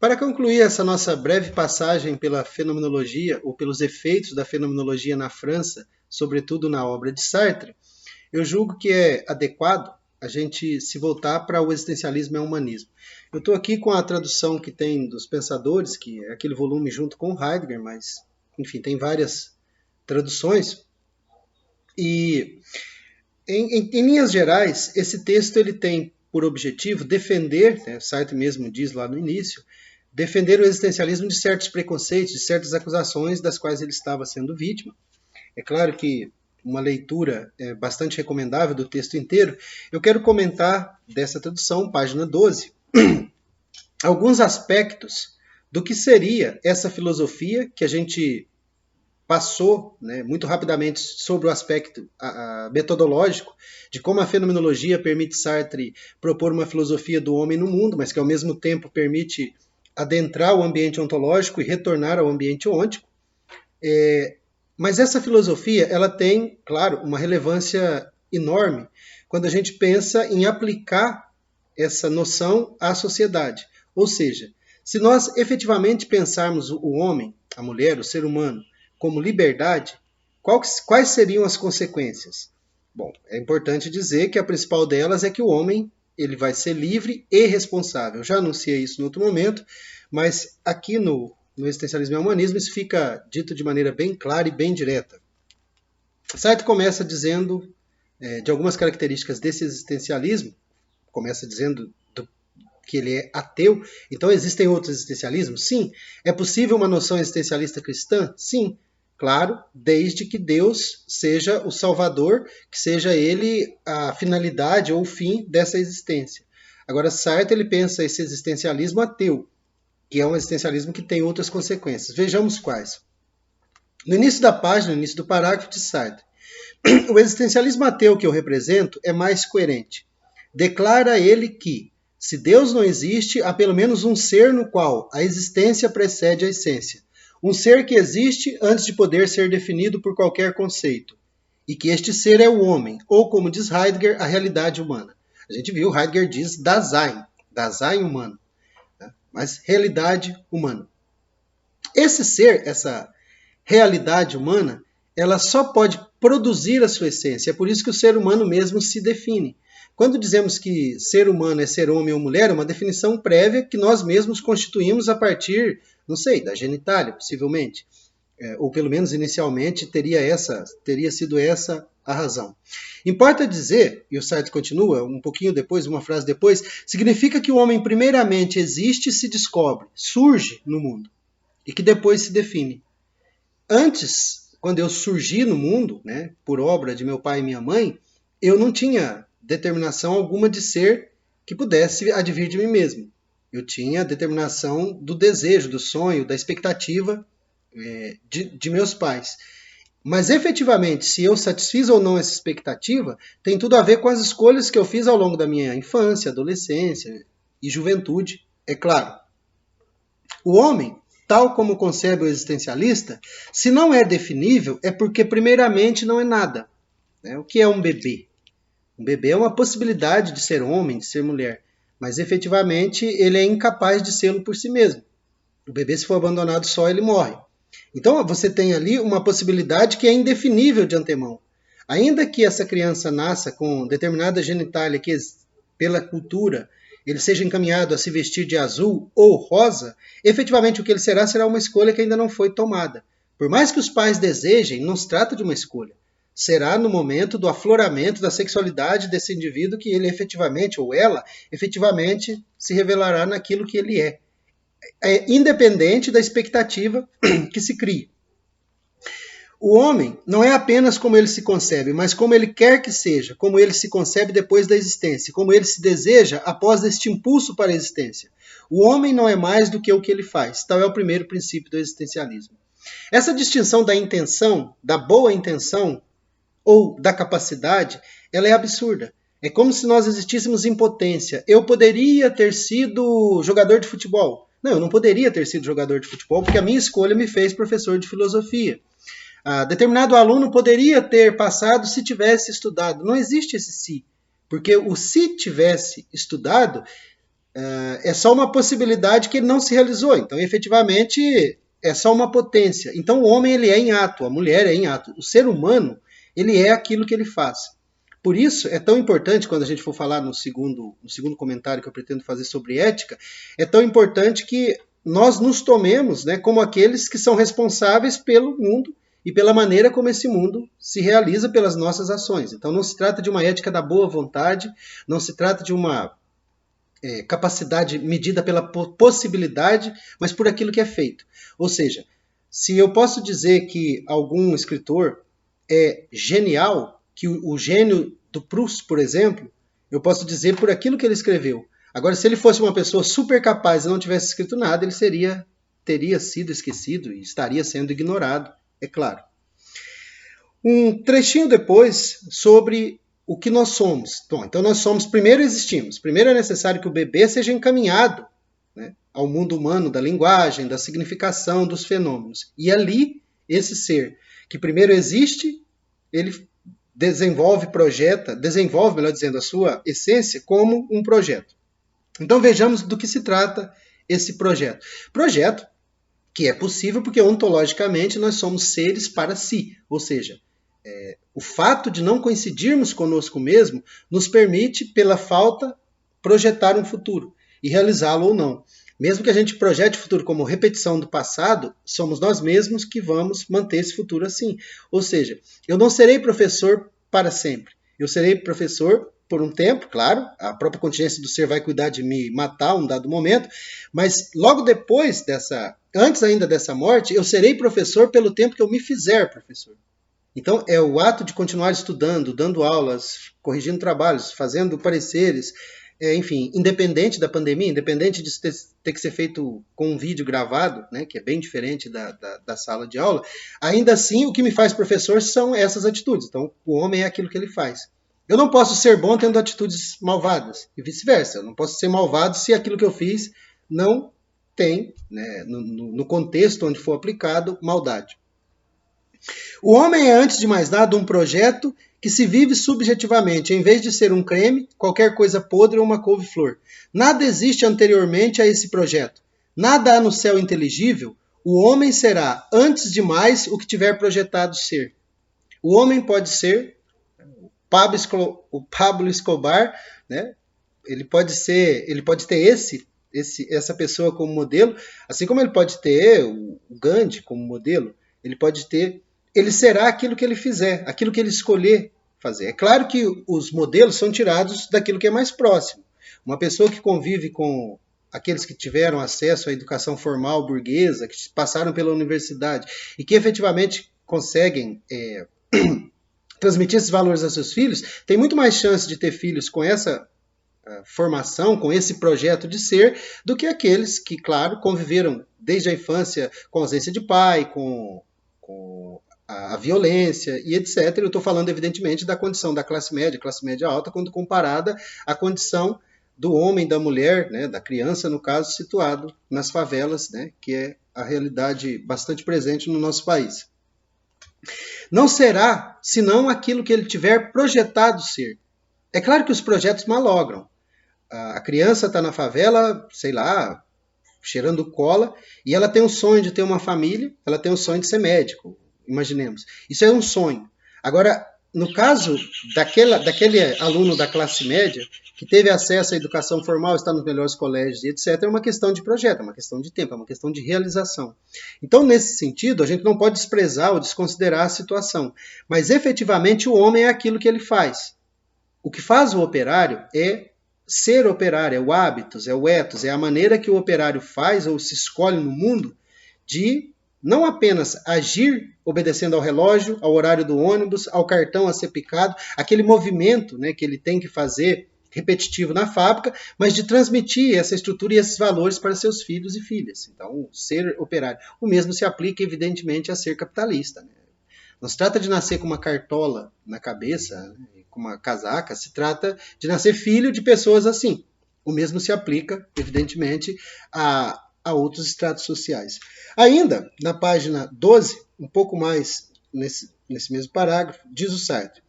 Para concluir essa nossa breve passagem pela fenomenologia ou pelos efeitos da fenomenologia na França, sobretudo na obra de Sartre, eu julgo que é adequado a gente se voltar para o existencialismo e o humanismo. Eu estou aqui com a tradução que tem dos pensadores, que é aquele volume junto com Heidegger, mas, enfim, tem várias traduções. E, em linhas gerais, esse texto ele tem por objetivo defender, né, Sartre mesmo diz lá no início, defender o existencialismo de certos preconceitos, de certas acusações das quais ele estava sendo vítima. É claro que uma leitura bastante recomendável do texto inteiro. Eu quero comentar dessa tradução, página 12, alguns aspectos do que seria essa filosofia que a gente passou, né, muito rapidamente sobre o aspecto metodológico de como a fenomenologia permite Sartre propor uma filosofia do homem no mundo, mas que ao mesmo tempo permite adentrar o ambiente ontológico e retornar ao ambiente ôntico. Mas essa filosofia ela tem, claro, uma relevância enorme quando a gente pensa em aplicar essa noção à sociedade. Ou seja, se nós efetivamente pensarmos o homem, a mulher, o ser humano, como liberdade, quais seriam as consequências? Bom, é importante dizer que a principal delas é que o homem ele vai ser livre e responsável. Eu já anunciei isso no outro momento, mas aqui no existencialismo e humanismo isso fica dito de maneira bem clara e bem direta. Sartre começa dizendo de algumas características desse existencialismo, começa dizendo que ele é ateu. Então existem outros existencialismos? Sim. É possível uma noção existencialista cristã? Sim. Claro, desde que Deus seja o Salvador, que seja ele a finalidade ou o fim dessa existência. Agora, Sartre ele pensa esse existencialismo ateu, que é um existencialismo que tem outras consequências. Vejamos quais. No início da página, no início do parágrafo de Sartre, o existencialismo ateu que eu represento é mais coerente. Declara ele que, se Deus não existe, há pelo menos um ser no qual a existência precede a essência. Um ser que existe antes de poder ser definido por qualquer conceito. E que este ser é o homem, ou como diz Heidegger, a realidade humana. A gente viu, Heidegger diz Dasein, Dasein humano, né? Mas realidade humana. Esse ser, essa realidade humana, ela só pode produzir a sua essência. É por isso que o ser humano mesmo se define. Quando dizemos que ser humano é ser homem ou mulher, é uma definição prévia que nós mesmos constituímos a partir, não sei, da genitália, possivelmente. Ou pelo menos inicialmente teria sido essa a razão. Importa dizer, e o Sartre continua um pouquinho depois, uma frase depois, significa que o homem primeiramente existe e se descobre, surge no mundo, e que depois se define. Antes, quando eu surgi no mundo, né, por obra de meu pai e minha mãe, eu não tinha determinação alguma de ser que pudesse advir de mim mesmo. Eu tinha determinação do desejo, do sonho, da expectativa de meus pais. Mas efetivamente, se eu satisfiz ou não essa expectativa, tem tudo a ver com as escolhas que eu fiz ao longo da minha infância, adolescência e juventude, é claro. O homem, tal como concebe o existencialista, se não é definível, é porque primeiramente não é nada. O que é um bebê? Um bebê é uma possibilidade de ser homem, de ser mulher, mas efetivamente ele é incapaz de ser por si mesmo. O bebê, se for abandonado só, ele morre. Então você tem ali uma possibilidade que é indefinível de antemão. Ainda que essa criança nasça com determinada genitália que, pela cultura, ele seja encaminhado a se vestir de azul ou rosa, efetivamente o que ele será uma escolha que ainda não foi tomada. Por mais que os pais desejem, não se trata de uma escolha. Será no momento do afloramento da sexualidade desse indivíduo que ele efetivamente, ou ela, efetivamente se revelará naquilo que ele é. Independente da expectativa que se crie. O homem não é apenas como ele se concebe, mas como ele quer que seja, como ele se concebe depois da existência, como ele se deseja após este impulso para a existência. O homem não é mais do que o que ele faz. Tal é o primeiro princípio do existencialismo. Essa distinção da intenção, da boa intenção ou da capacidade, ela é absurda. É como se nós existíssemos em potência. Eu poderia ter sido jogador de futebol. Não, eu não poderia ter sido jogador de futebol porque a minha escolha me fez professor de filosofia. Determinado aluno poderia ter passado se tivesse estudado. Não existe esse se, porque o se tivesse estudado é só uma possibilidade que não se realizou. Então, efetivamente, é só uma potência. Então, o homem ele é em ato, a mulher é em ato. O ser humano, ele é aquilo que ele faz. Por isso, é tão importante, quando a gente for falar no segundo comentário que eu pretendo fazer sobre ética, é tão importante que nós nos tomemos, né, como aqueles que são responsáveis pelo mundo e pela maneira como esse mundo se realiza pelas nossas ações. Então, não se trata de uma ética da boa vontade, não se trata de uma capacidade medida pela possibilidade, mas por aquilo que é feito. Ou seja, se eu posso dizer que algum escritor é genial, que o gênio do Proust, por exemplo, eu posso dizer por aquilo que ele escreveu. Agora, se ele fosse uma pessoa super capaz e não tivesse escrito nada, ele teria sido esquecido e estaria sendo ignorado, é claro. Um trechinho depois sobre o que nós somos. Bom, então nós somos, primeiro existimos. Primeiro é necessário que o bebê seja encaminhado, né, ao mundo humano da linguagem, da significação dos fenômenos. E ali, esse ser que primeiro existe, ele desenvolve, melhor dizendo, a sua essência como um projeto. Então vejamos do que se trata esse projeto. Projeto que é possível porque ontologicamente nós somos seres para si, ou seja, o fato de não coincidirmos conosco mesmo nos permite, pela falta, projetar um futuro e realizá-lo ou não. Mesmo que a gente projete o futuro como repetição do passado, somos nós mesmos que vamos manter esse futuro assim. Ou seja, eu não serei professor para sempre. Eu serei professor por um tempo, claro, a própria contingência do ser vai cuidar de me matar um dado momento, mas logo depois antes ainda dessa morte, eu serei professor pelo tempo que eu me fizer professor. Então, é o ato de continuar estudando, dando aulas, corrigindo trabalhos, fazendo pareceres, enfim, independente da pandemia, independente de ter que ser feito com um vídeo gravado, né, que é bem diferente da sala de aula, ainda assim, o que me faz professor são essas atitudes. Então, o homem é aquilo que ele faz. Eu não posso ser bom tendo atitudes malvadas, e vice-versa. Eu não posso ser malvado se aquilo que eu fiz não tem, né, no contexto onde for aplicado, maldade. O homem é, antes de mais nada, um projeto que se vive subjetivamente, em vez de ser um creme, qualquer coisa podre ou uma couve-flor. Nada existe anteriormente a esse projeto. Nada há no céu inteligível. O homem será, antes de mais, o que tiver projetado ser. O homem pode ser o Pablo Escobar, né? Ele pode ter essa pessoa como modelo, assim como ele pode ter o Gandhi como modelo, ele será aquilo que ele fizer, aquilo que ele escolher fazer. É claro que os modelos são tirados daquilo que é mais próximo. Uma pessoa que convive com aqueles que tiveram acesso à educação formal burguesa, que passaram pela universidade e que efetivamente conseguem transmitir esses valores aos seus filhos, tem muito mais chance de ter filhos com essa formação, com esse projeto de ser, do que aqueles que, claro, conviveram desde a infância com a ausência de pai, com a violência e etc. Eu estou falando, evidentemente, da condição da classe média alta, quando comparada à condição do homem, da mulher, né, da criança, no caso, situado nas favelas, né, que é a realidade bastante presente no nosso país. Não será senão aquilo que ele tiver projetado ser. É claro que os projetos malogram. A criança está na favela, sei lá, cheirando cola, e ela tem um sonho de ter uma família, ela tem um sonho de ser médico, imaginemos. Isso é um sonho. Agora, no caso daquele aluno da classe média, que teve acesso à educação formal, está nos melhores colégios e etc., é uma questão de projeto, é uma questão de tempo, é uma questão de realização. Então, nesse sentido, a gente não pode desprezar ou desconsiderar a situação, mas efetivamente o homem é aquilo que ele faz. O que faz o operário é ser operário, é o hábitos, é o ethos, é a maneira que o operário faz ou se escolhe no mundo de não apenas agir obedecendo ao relógio, ao horário do ônibus, ao cartão a ser picado, aquele movimento, né, que ele tem que fazer repetitivo na fábrica, mas de transmitir essa estrutura e esses valores para seus filhos e filhas. Então, ser operário. O mesmo se aplica, evidentemente, a ser capitalista, né? Não se trata de nascer com uma cartola na cabeça, né, com uma casaca, se trata de nascer filho de pessoas assim. O mesmo se aplica, evidentemente, a outros estratos sociais. Ainda, na página 12, um pouco mais nesse mesmo parágrafo, diz o Sartre: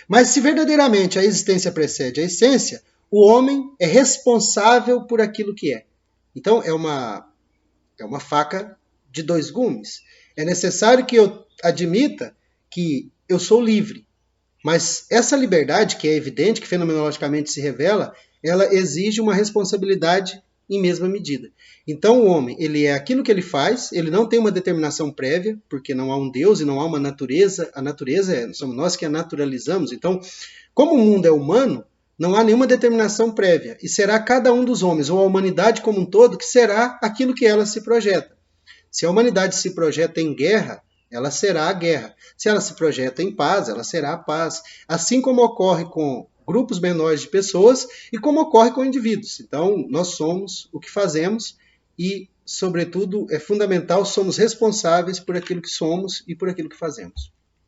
mas se verdadeiramente a existência precede a essência, o homem é responsável por aquilo que é. Então, é uma faca de dois gumes. É necessário que eu admita que eu sou livre, mas essa liberdade, que é evidente, que fenomenologicamente se revela, ela exige uma responsabilidade em mesma medida. Então o homem, ele é aquilo que ele faz, ele não tem uma determinação prévia, porque não há um Deus e não há uma natureza. A natureza somos nós que a naturalizamos. Então, como o mundo é humano, não há nenhuma determinação prévia. E será cada um dos homens, ou a humanidade como um todo, que será aquilo que ela se projeta. Se a humanidade se projeta em guerra, ela será a guerra. Se ela se projeta em paz, ela será a paz. Assim como ocorre com grupos menores de pessoas e como ocorre com indivíduos. Então, nós somos o que fazemos e, sobretudo, é fundamental, somos responsáveis por aquilo que somos e por aquilo que fazemos.